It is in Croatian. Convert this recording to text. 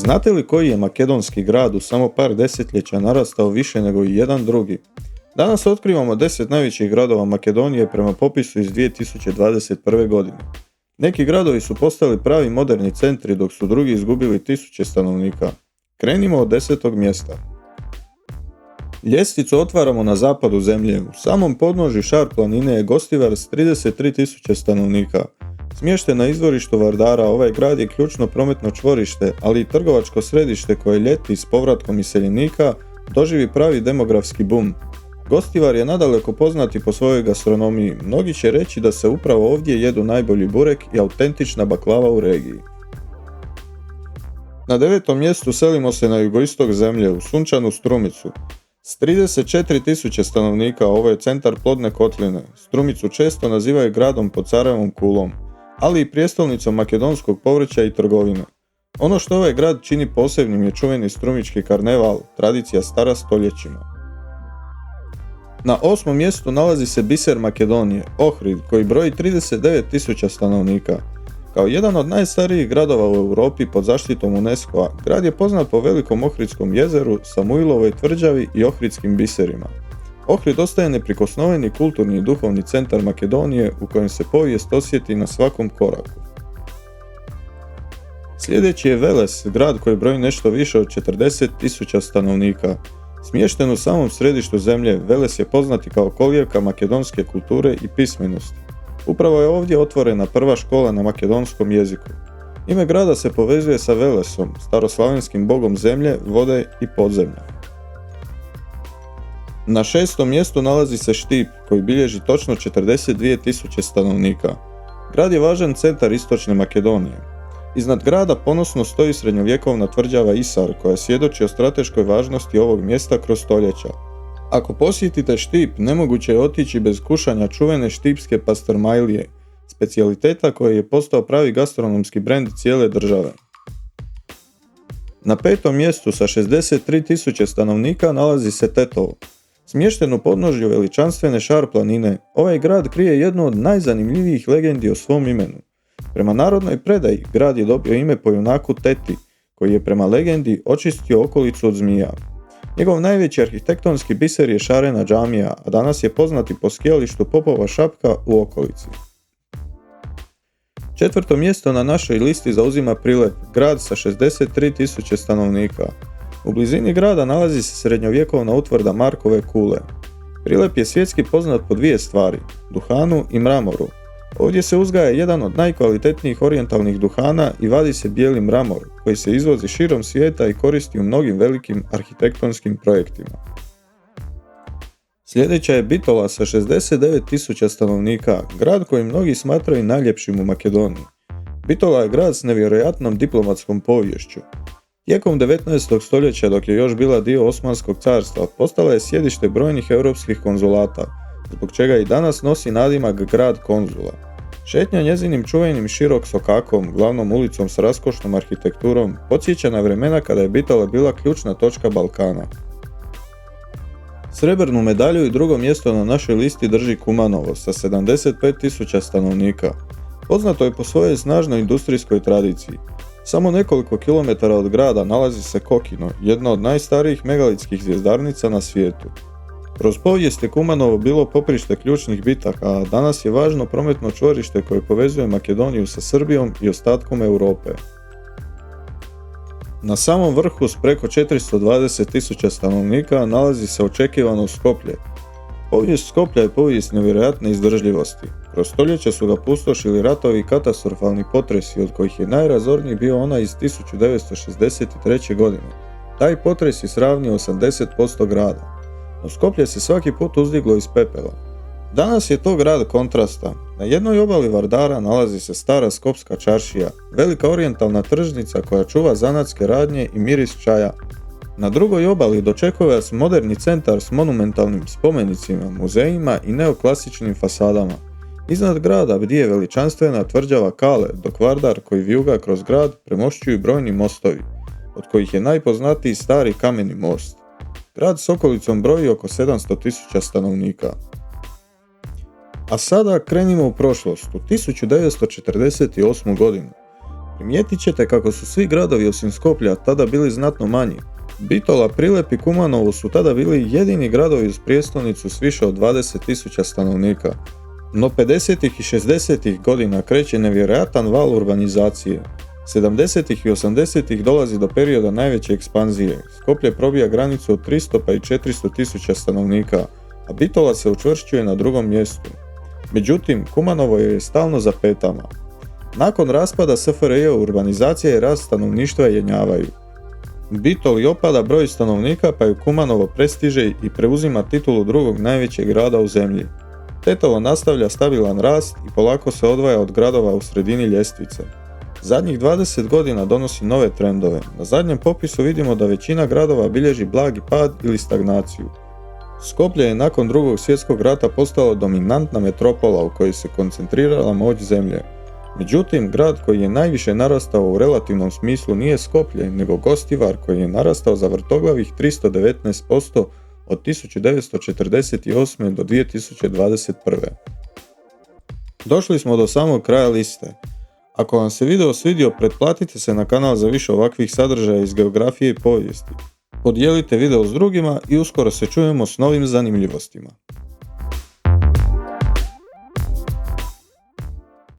Znate li koji je makedonski grad u samo par desetljeća narastao više nego i jedan drugi? Danas otkrivamo 10 najvećih gradova Makedonije prema popisu iz 2021. godine. Neki gradovi su postali pravi moderni centri dok su drugi izgubili tisuće stanovnika. Krenimo od 10. mjesta. Ljestvicu otvaramo na zapadu zemlje. U samom podnožju Šar planine je Gostivar s 33.000 stanovnika. Smješten na izvorištu Vardara, ovaj grad je ključno prometno čvorište, ali i trgovačko središte koje ljeti s povratkom iseljenika doživi pravi demografski bum. Gostivar je nadaleko poznati po svojoj gastronomiji. Mnogi će reći da se upravo ovdje jedu najbolji burek i autentična baklava u regiji. Na 9. mjestu selimo se na jugoistok zemlje, u sunčanu Strumicu. S 34.000 stanovnika ovo je centar plodne kotline. Strumicu često nazivaju gradom pod carevom kulom, ali i prijestolnicom makedonskog povrća i trgovine. Ono što ovaj grad čini posebnim je čuveni strumički karneval, tradicija stara stoljećima. Na 8. mjestu nalazi se biser Makedonije, Ohrid, koji broji 39.000 stanovnika. Kao jedan od najstarijih gradova u Europi pod zaštitom UNESCO-a, grad je poznat po velikom Ohridskom jezeru, Samuilovoj tvrđavi i ohridskim biserima. Ohrid ostaje neprikosnoveni kulturni i duhovni centar Makedonije u kojem se povijest osjeti na svakom koraku. Sljedeći je Veles, grad koji broji nešto više od 40.000 stanovnika. Smješten u samom središtu zemlje, Veles je poznati kao kolijevka makedonske kulture i pismenosti. Upravo je ovdje otvorena prva škola na makedonskom jeziku. Ime grada se povezuje sa Velesom, staroslavenskim bogom zemlje, vode i podzemlja. Na 6. mjestu nalazi se Štip, koji bilježi točno 42.000 stanovnika. Grad je važan centar istočne Makedonije. Iznad grada ponosno stoji srednjovjekovna tvrđava Isar, koja svjedoči o strateškoj važnosti ovog mjesta kroz stoljeća. Ako posjetite Štip, nemoguće je otići bez kušanja čuvene štipske pastrmajlije, specijaliteta koji je postao pravi gastronomski brend cijele države. Na 5. mjestu sa 63.000 stanovnika nalazi se Tetovo. Smješten u podnožju veličanstvene Šar planine, ovaj grad krije jednu od najzanimljivijih legendi o svom imenu. Prema narodnoj predaji, grad je dobio ime po junaku Teti, koji je prema legendi očistio okolicu od zmija. Njegov najveći arhitektonski biser je Šarena džamija, a danas je poznati po skijalištu Popova šapka u okolici. 4. mjesto na našoj listi zauzima Prilep, grad sa 63.000 stanovnika. U blizini grada nalazi se srednjovjekovna utvrda Markove kule. Prilep je svjetski poznat po dvije stvari, duhanu i mramoru. Ovdje se uzgaja jedan od najkvalitetnijih orijentalnih duhana i vadi se bijeli mramor, koji se izvozi širom svijeta i koristi u mnogim velikim arhitektonskim projektima. Sljedeća je Bitola sa 69.000 stanovnika, grad koji mnogi smatraju najljepšim u Makedoniji. Bitola je grad s nevjerojatnom diplomatskom poviješću. Tijekom 19. stoljeća, dok je još bila dio Osmanskog carstva, postala je sjedište brojnih europskih konzulata, zbog čega i danas nosi nadimak grad konzula. Šetnja njezinim čuvenim Širok Sokakom, glavnom ulicom s raskošnom arhitekturom, podsjeća na vremena kada je Bitola bila ključna točka Balkana. Srebrnu medalju i drugo mjesto na našoj listi drži Kumanovo sa 75.000 stanovnika. Poznato je po svojoj snažnoj industrijskoj tradiciji. Samo nekoliko kilometara od grada nalazi se Kokino, jedna od najstarijih megalitskih zvjezdarnica na svijetu. Kroz povijest je Kumanovo bilo poprište ključnih bitaka, a danas je važno prometno čvorište koje povezuje Makedoniju sa Srbijom i ostatkom Europe. Na samom vrhu s preko 420.000 stanovnika nalazi se očekivano Skoplje. Povijest Skoplja je povijest nevjerojatne izdržljivosti. Kroz stoljeća su ga pustošili ratovi i katastrofalni potresi, od kojih je najrazorniji bio onaj iz 1963. godine. Taj potres je sravnio 80% grada. No Skoplje se svaki put uzdiglo iz pepela. Danas je to grad kontrasta. Na jednoj obali Vardara nalazi se stara skopska čaršija, velika orijentalna tržnica koja čuva zanatske radnje i miris čaja. Na drugoj obali dočekuje vas moderni centar s monumentalnim spomenicima, muzejima i neoklasičnim fasadama. Iznad grada bdije veličanstvena tvrđava Kale, dok Vardar koji vijuga kroz grad premošćuju brojni mostovi, od kojih je najpoznatiji stari kameni most. Grad s okolicom broji oko 700.000 stanovnika. A sada krenimo u prošlost, u 1948. godinu. Primijetit ćete kako su svi gradovi osim Skoplja tada bili znatno manji. Bitola, Prilep i Kumanovo su tada bili jedini gradovi uz prijestolnicu s više od 20.000 stanovnika. No 50. i 60. godina kreće nevjerojatan val urbanizacije. 70. i 80. dolazi do perioda najveće ekspanzije. Skoplje probija granicu od 300 pa i 400.000 stanovnika, a Bitola se učvršćuje na drugom mjestu. Međutim, Kumanovo je stalno za petama. Nakon raspada SFRJ urbanizacija i rast stanovništva jenjavaju. Bitoli opada broj stanovnika pa ju Kumanovo prestiže i preuzima titulu drugog najvećeg grada u zemlji. Tetovo nastavlja stabilan rast i polako se odvaja od gradova u sredini ljestvice. Zadnjih 20 godina donosi nove trendove. Na zadnjem popisu vidimo da većina gradova bilježi blagi pad ili stagnaciju. Skoplje je nakon Drugog svjetskog rata postalo dominantna metropola u kojoj se koncentrirala moć zemlje. Međutim, grad koji je najviše narastao u relativnom smislu nije Skoplje, nego Gostivar koji je narastao za vrtoglavih 319% od 1948. do 2021. Došli smo do samog kraja liste. Ako vam se video svidio, pretplatite se na kanal za više ovakvih sadržaja iz geografije i povijesti. Podijelite video s drugima i uskoro se čujemo s novim zanimljivostima.